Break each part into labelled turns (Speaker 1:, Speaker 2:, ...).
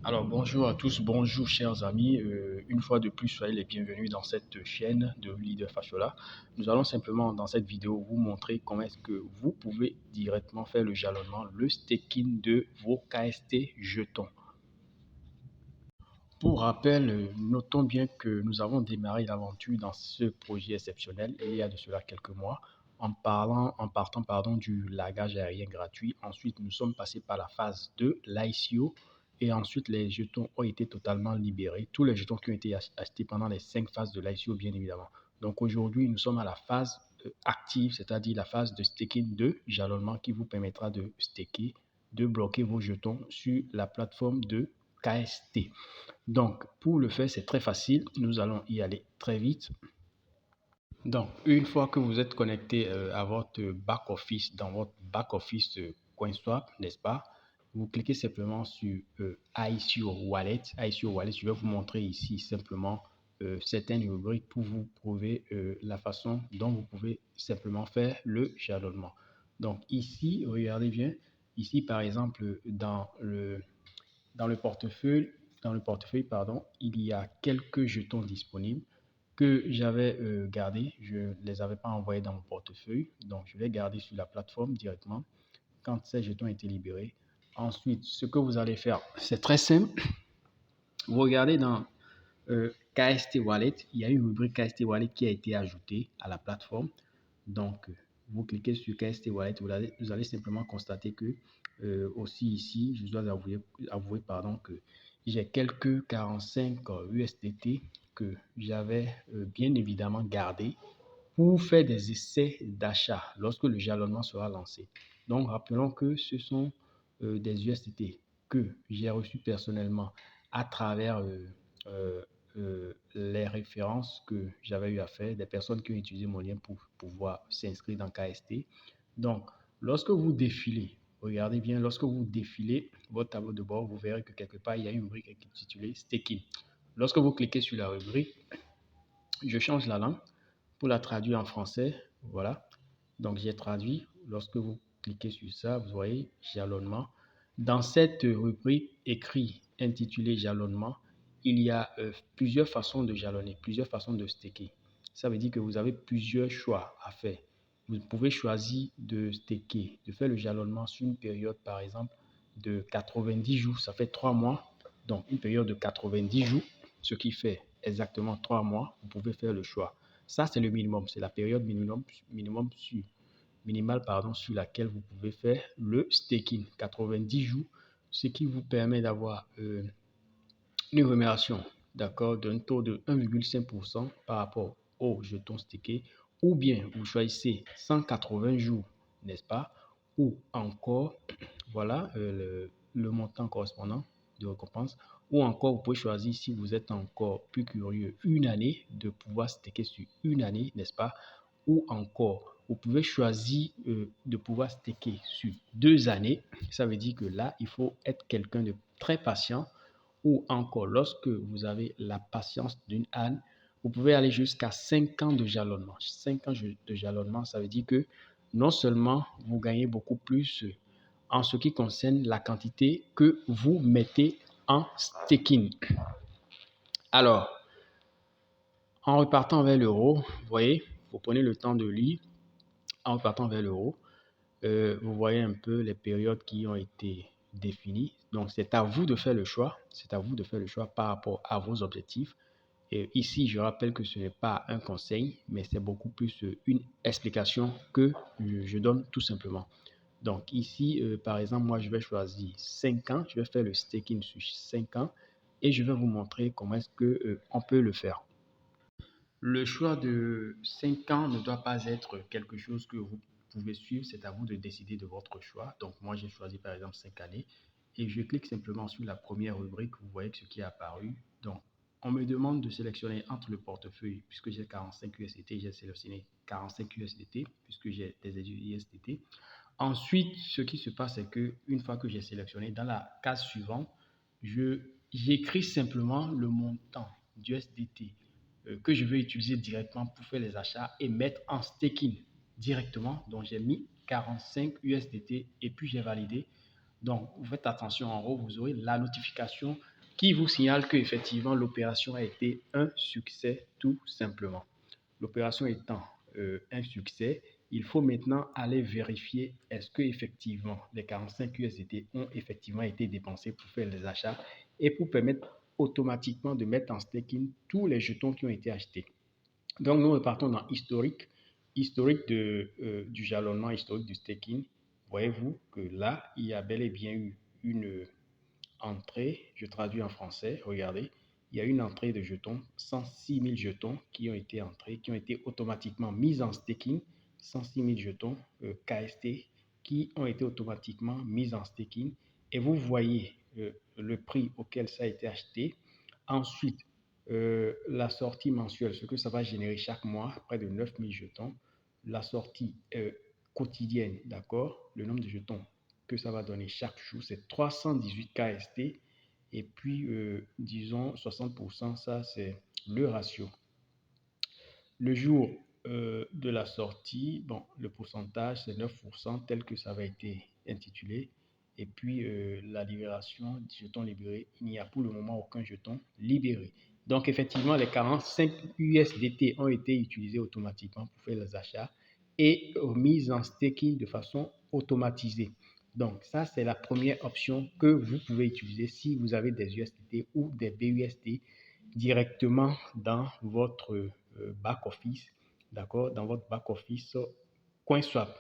Speaker 1: Alors bonjour à tous, bonjour chers amis. Une fois de plus, soyez les bienvenus dans cette chaîne de Leader Fashola. Nous allons simplement dans cette vidéo vous montrer comment est-ce que vous pouvez directement faire le jalonnement, le staking de vos KST jetons. Pour rappel, notons bien que nous avons démarré l'aventure dans ce projet exceptionnel il y a de cela quelques mois en partant du lagage aérien gratuit. Ensuite, nous sommes passés par la phase de l'ICO et ensuite les jetons ont été totalement libérés. Tous les jetons qui ont été achetés pendant les 5 phases de l'ICO, bien évidemment. Donc aujourd'hui, nous sommes à la phase active, c'est-à-dire la phase de staking de jalonnement qui vous permettra de staker, de bloquer vos jetons sur la plateforme de KST. Donc, pour le faire, c'est très facile. Nous allons y aller très vite. Donc, une fois que vous êtes connecté à votre back-office, dans votre back-office CoinSwap, n'est-ce pas? Vous cliquez simplement sur ICO Wallet. ICO Wallet, je vais vous montrer ici simplement certaines rubriques pour vous prouver la façon dont vous pouvez simplement faire le jalonnement. Donc, ici, regardez bien. Ici, par exemple, dans le portefeuille, pardon, il y a quelques jetons disponibles que j'avais gardés. Je ne les avais pas envoyés dans mon portefeuille. Donc, je vais garder sur la plateforme directement quand ces jetons étaient libérés. Ensuite, ce que vous allez faire, c'est très simple. Vous regardez dans KST Wallet. Il y a une rubrique KST Wallet qui a été ajoutée à la plateforme. Donc, vous cliquez sur KST Wallet. Vous allez simplement constater que aussi ici, je dois avouer pardon, que j'ai quelques 45 USDT que j'avais bien évidemment gardé pour faire des essais d'achat lorsque le jalonnement sera lancé. Donc, rappelons que ce sont des USDT que j'ai reçus personnellement à travers les références que j'avais eu à faire, des personnes qui ont utilisé mon lien pour pouvoir s'inscrire dans KST. Donc, lorsque vous défilez, regardez bien, lorsque vous défilez votre tableau de bord, vous verrez que quelque part, il y a une rubrique intitulée Staking. Lorsque vous cliquez sur la rubrique, je change la langue pour la traduire en français. Voilà. Donc, j'ai traduit. Lorsque vous cliquez sur ça, vous voyez jalonnement. Dans cette rubrique écrit intitulée jalonnement, il y a plusieurs façons de jalonner, plusieurs façons de staker. Ça veut dire que vous avez plusieurs choix à faire. Vous pouvez choisir de staker, de faire le jalonnement sur une période, par exemple, de 90 jours. Ça fait 3 mois. Donc, une période de 90 jours, ce qui fait exactement 3 mois, vous pouvez faire le choix. Ça, c'est le minimum. C'est la période minimale sur laquelle vous pouvez faire le staking. 90 jours, ce qui vous permet d'avoir une rémunération d'un taux de 1,5% par rapport au jeton staké. Ou bien, vous choisissez 180 jours, n'est-ce pas? Ou encore, voilà le montant correspondant de récompense. Ou encore, vous pouvez choisir, si vous êtes encore plus curieux, une année, de pouvoir staker sur une année, n'est-ce pas? Ou encore, vous pouvez choisir de pouvoir staker sur 2 années. Ça veut dire que là, il faut être quelqu'un de très patient. Ou encore, lorsque vous avez la patience d'une âne, vous pouvez aller jusqu'à 5 ans de jalonnement. 5 ans de jalonnement, ça veut dire que non seulement vous gagnez beaucoup plus en ce qui concerne la quantité que vous mettez en staking. Alors, en repartant vers l'euro, vous voyez, vous prenez le temps de lire. En repartant vers l'euro, vous voyez un peu les périodes qui ont été définies. Donc, c'est à vous de faire le choix. C'est à vous de faire le choix par rapport à vos objectifs. Et ici, je rappelle que ce n'est pas un conseil, mais c'est beaucoup plus une explication que je donne tout simplement. Donc ici, par exemple, moi, je vais choisir 5 ans. Je vais faire le staking sur 5 ans et je vais vous montrer comment est-ce que on peut le faire. Le choix de 5 ans ne doit pas être quelque chose que vous pouvez suivre. C'est à vous de décider de votre choix. Donc moi, j'ai choisi par exemple 5 années et je clique simplement sur la première rubrique. Vous voyez ce qui est apparu. Donc, on me demande de sélectionner entre le portefeuille, puisque j'ai 45 USDT, j'ai sélectionné 45 USDT, puisque j'ai des USDT. Ensuite, ce qui se passe, c'est que une fois que j'ai sélectionné, dans la case suivante, j'écris simplement le montant d'USDT que je veux utiliser directement pour faire les achats et mettre en staking directement. Donc, j'ai mis 45 USDT et puis j'ai validé. Donc, vous faites attention, en haut, vous aurez la notification qui vous signale qu'effectivement, l'opération a été un succès tout simplement. L'opération étant un succès, il faut maintenant aller vérifier est-ce que effectivement les 45 USDT ont effectivement été dépensés pour faire les achats et pour permettre automatiquement de mettre en staking tous les jetons qui ont été achetés. Donc, nous repartons dans historique, historique du jalonnement, historique du staking. Voyez-vous que là, il y a bel et bien eu une entrée, je traduis en français, regardez, il y a une entrée de jetons, 106 000 jetons qui ont été entrés, qui ont été automatiquement mis en staking, 106 000 jetons KST qui ont été automatiquement mis en staking. Et vous voyez le prix auquel ça a été acheté. Ensuite, la sortie mensuelle, ce que ça va générer chaque mois, près de 9 000 jetons. La sortie quotidienne, d'accord, le nombre de jetons que ça va donner chaque jour, c'est 318 KST. Et puis, disons, 60%, ça, c'est le ratio. Le jour de la sortie, bon, le pourcentage, c'est 9%, tel que ça avait été intitulé. Et puis, la libération, jetons libérés, il n'y a pour le moment aucun jeton libéré. Donc, effectivement, les 45 USDT ont été utilisés automatiquement pour faire les achats et mis en staking de façon automatisée. Donc, ça, c'est la première option que vous pouvez utiliser si vous avez des USDT ou des BUSD directement dans votre back-office, d'accord, dans votre back-office CoinSwap.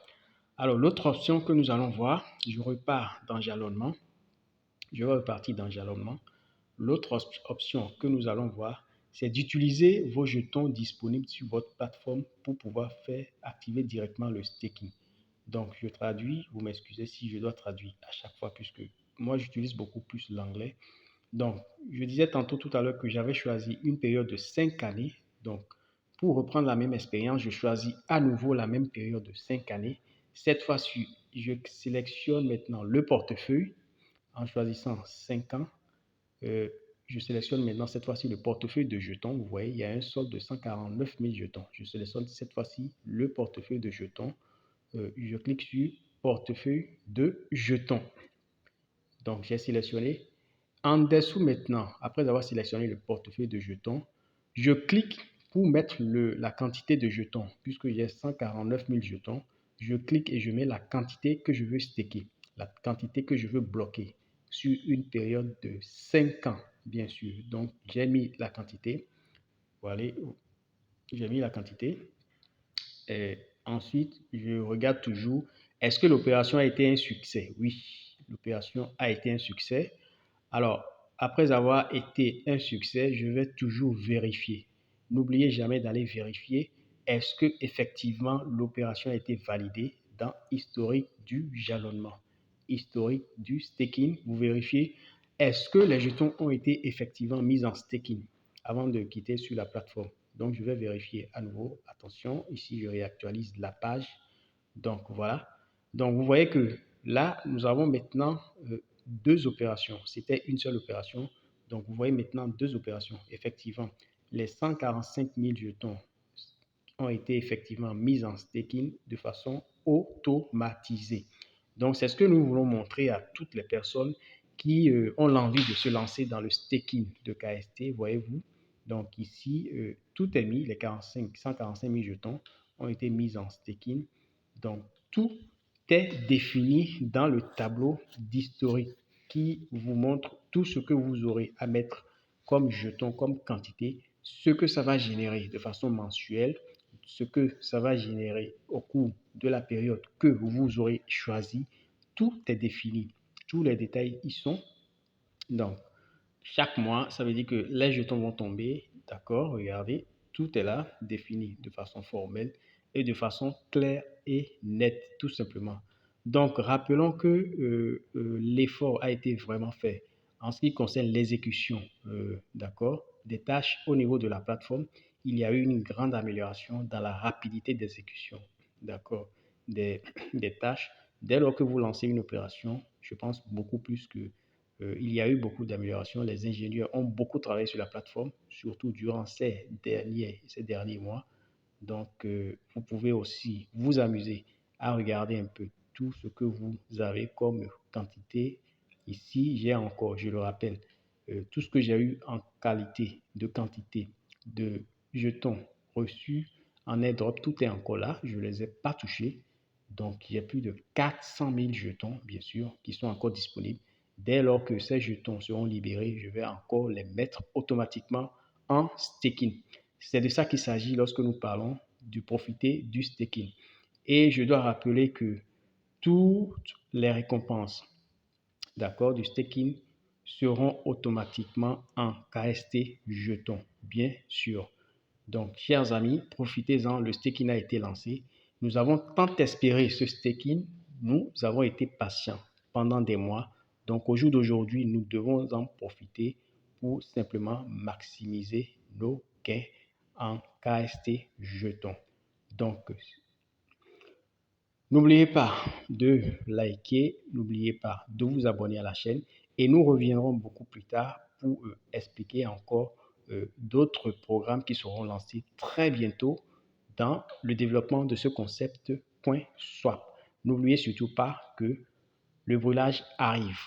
Speaker 1: Alors, l'autre option que nous allons voir, je repars dans jalonnement. Je vais repartir dans jalonnement. L'autre option que nous allons voir, c'est d'utiliser vos jetons disponibles sur votre plateforme pour pouvoir faire activer directement le staking. Donc, je traduis, vous m'excusez si je dois traduire à chaque fois, puisque moi, j'utilise beaucoup plus l'anglais. Donc, je disais tantôt tout à l'heure que j'avais choisi une période de 5 années. Donc, pour reprendre la même expérience, je choisis à nouveau la même période de 5 années. Cette fois-ci, je sélectionne maintenant le portefeuille en choisissant 5 ans. Je sélectionne maintenant cette fois-ci le portefeuille de jetons. Vous voyez, il y a un solde de 149 000 jetons. Je sélectionne cette fois-ci le portefeuille de jetons. Je clique sur portefeuille de jetons. Donc, j'ai sélectionné. En dessous maintenant, après avoir sélectionné le portefeuille de jetons, je clique pour mettre la quantité de jetons. Puisque j'ai 149 000 jetons, je clique et je mets la quantité que je veux staker, la quantité que je veux bloquer sur une période de 5 ans, bien sûr. Donc, j'ai mis la quantité. Voilà, j'ai mis la quantité. Et ensuite, je regarde toujours, est-ce que l'opération a été un succès? Oui, l'opération a été un succès. Alors, après avoir été un succès, je vais toujours vérifier. N'oubliez jamais d'aller vérifier est-ce que effectivement l'opération a été validée dans historique du jalonnement, historique du staking. Vous vérifiez est-ce que les jetons ont été effectivement mis en staking avant de quitter sur la plateforme. Donc, je vais vérifier à nouveau. Attention, ici, je réactualise la page. Donc, voilà. Donc, vous voyez que là, nous avons maintenant deux opérations. C'était une seule opération. Donc, vous voyez maintenant deux opérations. Effectivement, les 145 000 jetons ont été effectivement mis en staking de façon automatisée. Donc, c'est ce que nous voulons montrer à toutes les personnes qui ont l'envie de se lancer dans le staking de KST. Voyez-vous, donc ici, tout est mis, les 145 000 jetons ont été mis en staking. Donc, tout est défini dans le tableau d'historique qui vous montre tout ce que vous aurez à mettre comme jeton, comme quantité, ce que ça va générer de façon mensuelle, ce que ça va générer au cours de la période que vous aurez choisi. Tout est défini. Tous les détails y sont. Donc, chaque mois, ça veut dire que les jetons vont tomber. D'accord, regardez, tout est là, défini de façon formelle et de façon claire et nette, tout simplement. Donc, rappelons que l'effort a été vraiment fait en ce qui concerne l'exécution, d'accord, des tâches au niveau de la plateforme. Il y a eu une grande amélioration dans la rapidité d'exécution, d'accord, des tâches. Dès lors que vous lancez une opération, je pense beaucoup plus que il y a eu beaucoup d'améliorations. Les ingénieurs ont beaucoup travaillé sur la plateforme, surtout durant ces derniers mois. Donc, vous pouvez aussi vous amuser à regarder un peu tout ce que vous avez comme quantité. Ici, j'ai encore, je le rappelle, tout ce que j'ai eu en quantité de jetons reçus en airdrop, tout est encore là. Je ne les ai pas touchés. Donc, il y a plus de 400 000 jetons, bien sûr, qui sont encore disponibles. Dès lors que ces jetons seront libérés, je vais encore les mettre automatiquement en staking. C'est de ça qu'il s'agit lorsque nous parlons de profiter du staking. Et je dois rappeler que toutes les récompenses, d'accord, du staking seront automatiquement en KST jetons, bien sûr. Donc, chers amis, profitez-en, le staking a été lancé. Nous avons tant espéré ce staking, nous avons été patients pendant des mois. Donc, au jour d'aujourd'hui, nous devons en profiter pour simplement maximiser nos gains en KST jetons. Donc, n'oubliez pas de liker, n'oubliez pas de vous abonner à la chaîne et nous reviendrons beaucoup plus tard pour expliquer encore d'autres programmes qui seront lancés très bientôt dans le développement de ce concept .swap. N'oubliez surtout pas que le brûlage arrive.